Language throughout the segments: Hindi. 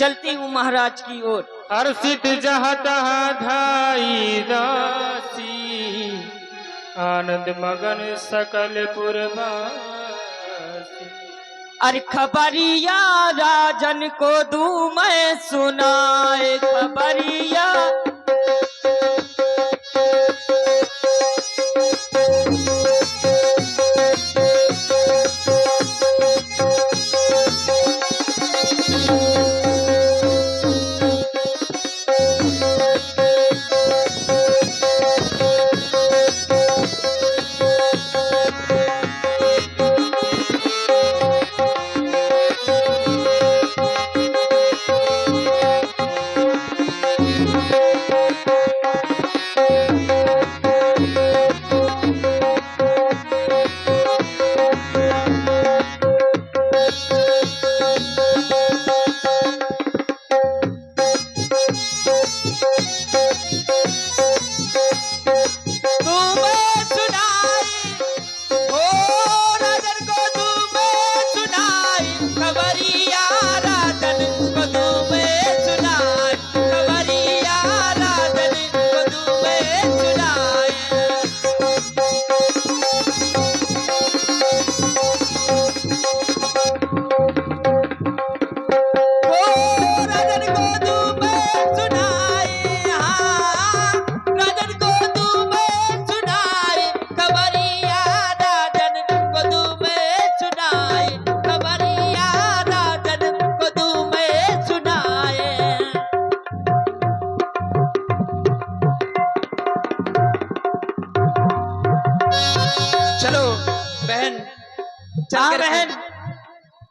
चलती हूँ महाराज की ओर। हर्षित जहाँ तहाँ धाई दासी, आनंद मगन सकल पुरवासी। अरे खबरिया राजन को दूं मैं सुनाए, खबरिया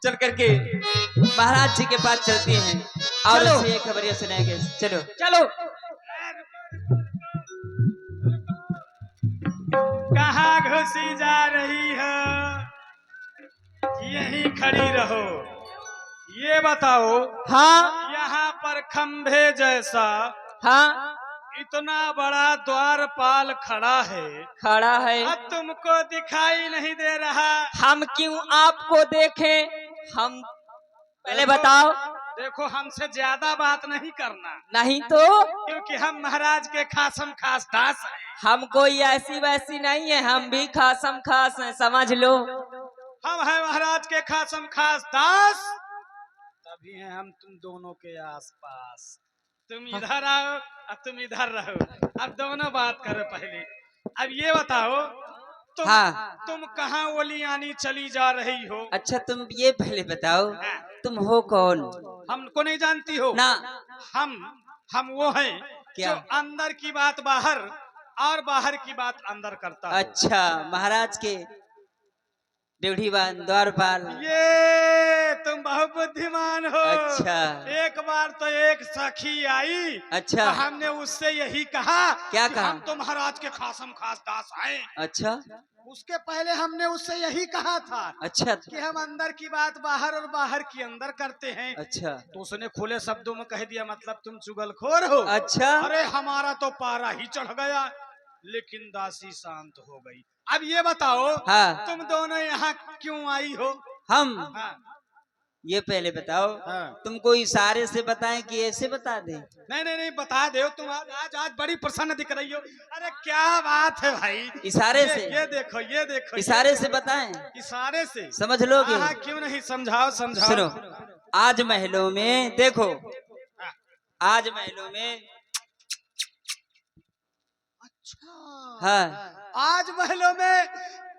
चल करके महाराज जी के पास चलती हैं और उसे खबरिया सुनाएंगे। चलो चलो। कहाँ घुसी जा रही हो? यहीं खड़ी रहो। ये बताओ, हाँ यहाँ पर खंभे जैसा हाँ इतना बड़ा द्वारपाल खड़ा है, खड़ा है। अब तुमको दिखाई नहीं दे रहा? हम क्यों आपको देखें? हम पहले बताओ। देखो, हमसे ज्यादा बात नहीं करना, नहीं तो क्योंकि हम महाराज के खासम खास दास हैं। हम कोई ऐसी वैसी नहीं है, हम भी खासम खास हैं, समझ लो। हम हैं महाराज के खासम खास दास, तभी हैं हम तुम दोनों के आसपास। तुम इधर आओ और तुम इधर रहो। अब दोनों बात करो पहले। अब ये बताओ, तुम कहाँ ओलियानी चली जा रही हो? अच्छा तुम ये पहले बताओ, तुम हो कौन? हमको नहीं जानती हो ना। हम वो हैं क्या? जो अंदर की बात बाहर और बाहर की बात अंदर करता है। अच्छा, महाराज के ड्यूढ़ीवान द्वारपाल। ये तुम बहुत बुद्धिमान हो। अच्छा। एक बार तो एक सखी आई। अच्छा। तो हमने उससे यही कहा। क्या कहा? हम तो महाराज के खासम खास दास आए। अच्छा। उसके पहले हमने उससे यही कहा था। अच्छा। कि हम अंदर की बात बाहर और बाहर की अंदर करते हैं। अच्छा। तो उसने खुले शब्दों में कह दिया, मतलब तुम चुगलखोर हो। अच्छा। अरे हमारा तो पारा ही चढ़ गया, लेकिन दासी शांत हो गई। अब ये बताओ, हाँ। तुम दोनों यहाँ क्यों आई हो? हम हाँ। ये पहले बताओ। हाँ। तुमको इशारे से बताएं कि ऐसे बता दें? नहीं बता दो। तुम आज बड़ी प्रसन्न दिख रही हो। अरे क्या बात है भाई। इशारे से। ये देखो इशारे से बताएं। इशारे से समझ लोगे? हाँ, क्यों नहीं, समझाओ। सुनो, आज महलों में देखो, आज महलों में हाँ, आज महलों में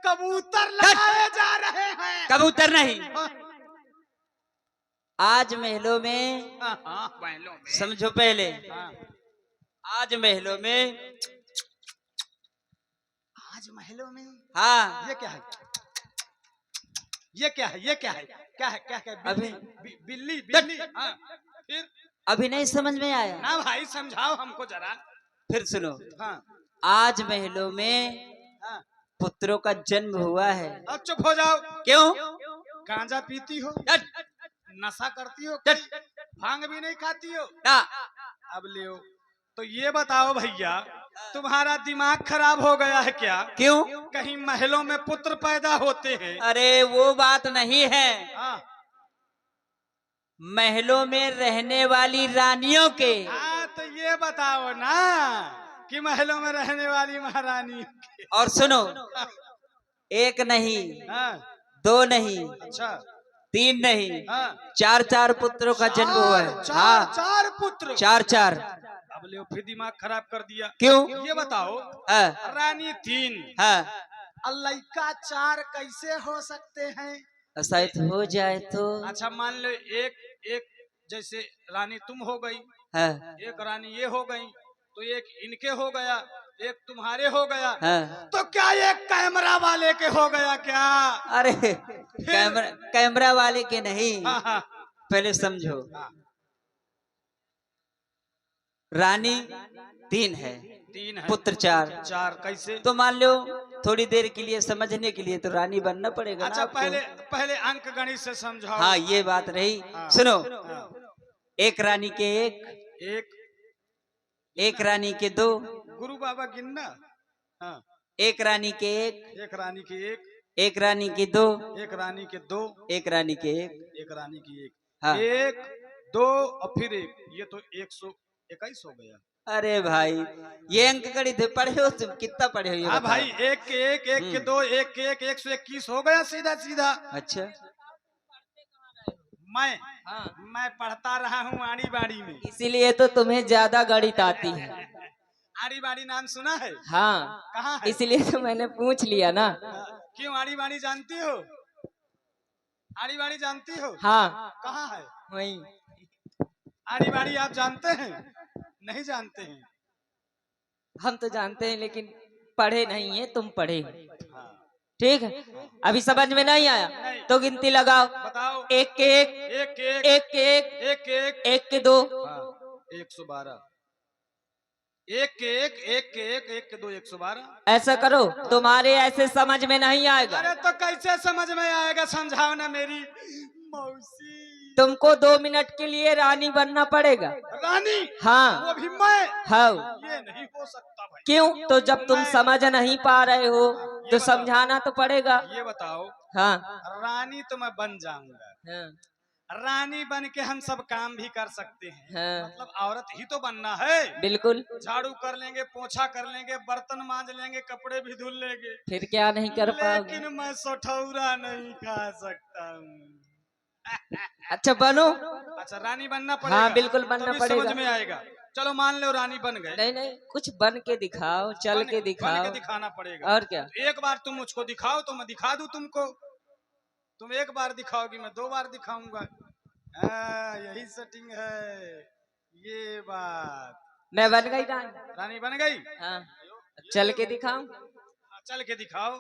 कबूतर लगाए जा रहे हैं। कबूतर नहीं, आज महलों में, महलों में समझो पहले। आज महलों में, आज महलों में। हाँ। ये क्या है? ये क्या है? ये क्या है? क्या है? क्या है? बिल्ली। हाँ, फिर अभी नहीं समझ में आया ना भाई, समझाओ हमको जरा। फिर सुनो। हाँ। आज महलों में पुत्रों का जन्म हुआ है। अब चुप हो जाओ। क्यों? गांजा पीती हो? नशा करती हो? भांग भी नहीं खाती हो? ना। अब ले। तो ये बताओ भैया, तुम्हारा दिमाग खराब हो गया है क्या? क्यों? कहीं महलों में पुत्र पैदा होते हैं? अरे वो बात नहीं है। महलों में रहने वाली रानियों के। हाँ तो ये बताओ ना कि महलों में रहने वाली महारानी के। और सुनो, एक नहीं, हाँ, दो नहीं, अच्छा, तीन नहीं, हाँ, चार चार पुत्रों का जन्म हुआ है। चार हाँ, चार पुत्र। चार चार। अब ले फिर दिमाग खराब कर दिया। क्यों? ये बताओ, हाँ, रानी 3, हाँ, लड़का 4 कैसे हो सकते हैं? शायद हो जाए तो। अच्छा मान लो एक एक, जैसे रानी तुम हो गई, हाँ, एक रानी ये हो गई, तो एक इनके हो गया, एक तुम्हारे हो गया, हाँ। तो क्या ये कैमरा वाले के हो गया क्या? अरे कैमरा वाले के नहीं, हाँ हाँ पहले समझो। हाँ, रानी 3 है, 3 है, पुत्र 4। 4 कैसे? तो मान लो थोड़ी देर के लिए समझने के लिए तो रानी बनना पड़ेगा ना अच्छा आपको। पहले पहले अंक गणित से समझाओ। हाँ, ये बात रही। हाँ, सुनो, हाँ, एक रानी के एक एक रानी के 2, गुरु बाबा गिनना। हाँ, एक रानी के एक रानी की एक, एक रानी के 2, एक रानी के 2, एक रानी के 1। एक रानी की एक, हाँ। 1 2 और फिर 1, ये तो 121 हो गया। अरे भाई, ये अंक गणित है, पढ़े हो तुम? कितना पढ़े हो ये हाँ बताओ? भाई, 1 के 1, 1 के 2, 1 के 1, 121 हो गया सीधा सीधा। अच्छा। मैं पढ़ता रहा हूँ आड़ी बाड़ी में। इसीलिए तो तुम्हें ज्यादा गणित आती है। आड़ी बाड़ी नाम सुना है? हाँ, कहाँ है? इसलिए तो मैंने पूछ लिया ना। क्यों आड़ी बाड़ी जानती हो? आड़ी बाड़ी जानती हो? हाँ, कहाँ है वही। आड़ी बाड़ी? आप जानते हैं? नहीं जानते हैं? हम तो जानते हैं लेकिन पढ़े नहीं है, तुम पढ़े हो। हाँ, ठीक है, अभी समझ में नहीं आया नहीं। तो गिनती लगाओ। बताओ। 1 के 1, 1 के 1, 1 के 1, 1 के 1, 1 के 2। हाँ, 112। 1 के 1, 1 के 1, 1 के 2, 112। ऐसा करो, तुम्हारे ऐसे समझ में नहीं आएगा। अरे तो कैसे समझ में आएगा? समझाओ ना मेरी मौसी। तुमको 2 मिनट के लिए रानी बनना पड़ेगा। रानी? हाँ, वो भी मैं? हाँ। ये नहीं हो सकता भाई। क्यों? तो जब तुम समझ नहीं पा रहे हो तो बताओ। समझाना तो पड़ेगा। ये बताओ, हाँ, रानी तो मैं बन जाऊंगा, हाँ, रानी बन के हम सब काम भी कर सकते हैं। हाँ। मतलब औरत ही तो बनना है। बिल्कुल। झाड़ू कर लेंगे, पोछा कर लेंगे, बर्तन मांज लेंगे, कपड़े भी धुल लेंगे, फिर क्या नहीं कर पाओगे? लेकिन मैं सठौरा नहीं खा सकता हूँ। अच्छा बनो। अच्छा रानी बनना पड़ेगा। हाँ, बिल्कुल बनना तभी पड़ेगा। समझ में आएगा। चलो मान लो रानी बन गए। नहीं नहीं, कुछ बन के दिखाओ, चल के बन दिखाओ। के दिखाना पड़ेगा। और क्या? एक बार तुम मुझको दिखाओ तो मैं दिखा दूं तुमको। तुम एक बार दिखाओगी, मैं 2 बार दिखाऊंगा। यही सेटिंग है। ये बात। मैं बन गई रानी। रानी बन गई? हाँ, चल के दिखाऊं? चल के दिखाओ।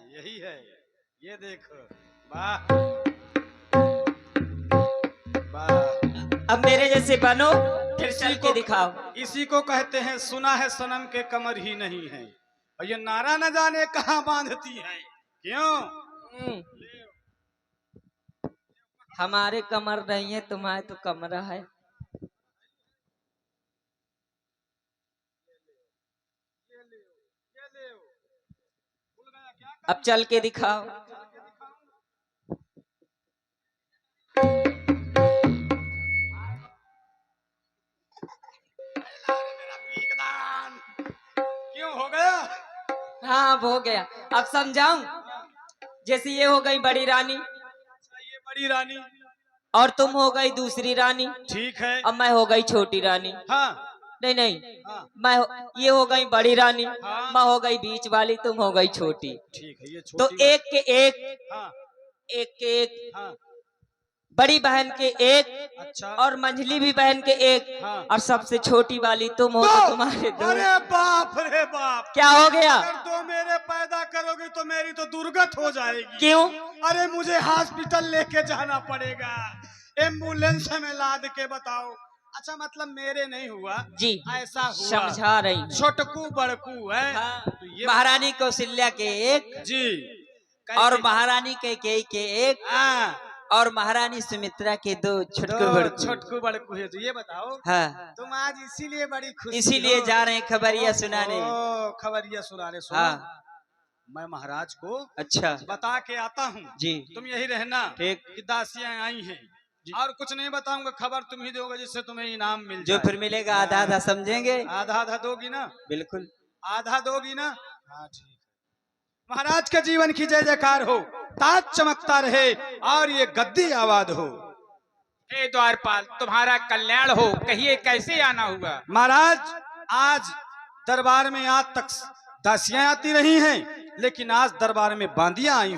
यही है। ये देखो, वाह वाह। अब मेरे जैसे बनो, फिर चल के दिखाओ। इसी को कहते हैं सुना है सनम के कमर ही नहीं है, और ये नारा न जाने कहाँ बांधती है। क्यों? हमारे कमर नहीं है, तुम्हारे तो कमरा है। अब चल के दिखाओ। क्यों हो गया? हाँ, अब हो गया। अब समझाऊं? जैसे ये हो गई बड़ी रानी, ये बड़ी रानी, और तुम हो गई दूसरी रानी, ठीक है। अब मैं हो गई छोटी रानी। हाँ नहीं नहीं, हाँ, ये हो गई बड़ी रानी, हाँ। मैं हो गई बीच वाली, तुम हो गई छोटी। ठीक है। ये तो छोटी 1 के 1, हाँ 1 के 1, हाँ, बड़ी बहन के 1, अच्छा, और मंझली भी बहन के 1, हाँ। और सबसे छोटी वाली तुम हो, तो तुम्हारे 2। अरे बाप रे बाप! क्या हो गया? अगर 2 मेरे पैदा करोगे तो मेरी तो दुर्गत हो जाएगी। क्यों? अरे मुझे हॉस्पिटल लेके जाना पड़ेगा, एम्बुलेंस में लाद के। बताओ। अच्छा मतलब मेरे नहीं हुआ जी, ऐसा हुआ। समझा रही हूँ। छोटकू बड़कू है। हाँ, तो ये महारानी कौशल्या के 1, जी, और महारानी कैकेयी के 1, हाँ, और महारानी सुमित्रा के 2 छोटकू दो बड़कू। छोटकू बड़कू है। तो ये बताओ, हाँ, तुम आज इसीलिए बड़ी खुशी इसीलिए हो? जा रहे हैं खबरिया सुनाने। ओ, खबरिया सुनाने। सुनो, हाँ, मैं महाराज को अच्छा बता के आता हूँ। जी तुम यही रहना ठीक। कि दासियां आई हैं और कुछ नहीं बताऊंगा, खबर तुम ही दोगे जिससे तुम्हें इनाम मिल जो जाए। फिर मिलेगा आधा आधा समझेंगे। आधा आधा दोगी ना? बिल्कुल। आधा दोगी ना? हाँ ठीक। महाराज के जीवन की जय जयकार हो, ताज चमकता रहे और ये गद्दी आबाद हो। हे द्वारपाल, तुम्हारा कल्याण हो, कहिए कैसे आना हुआ? महाराज आज दरबार में आज तक दासियां आती रही हैं, लेकिन आज दरबार में बांदियां आई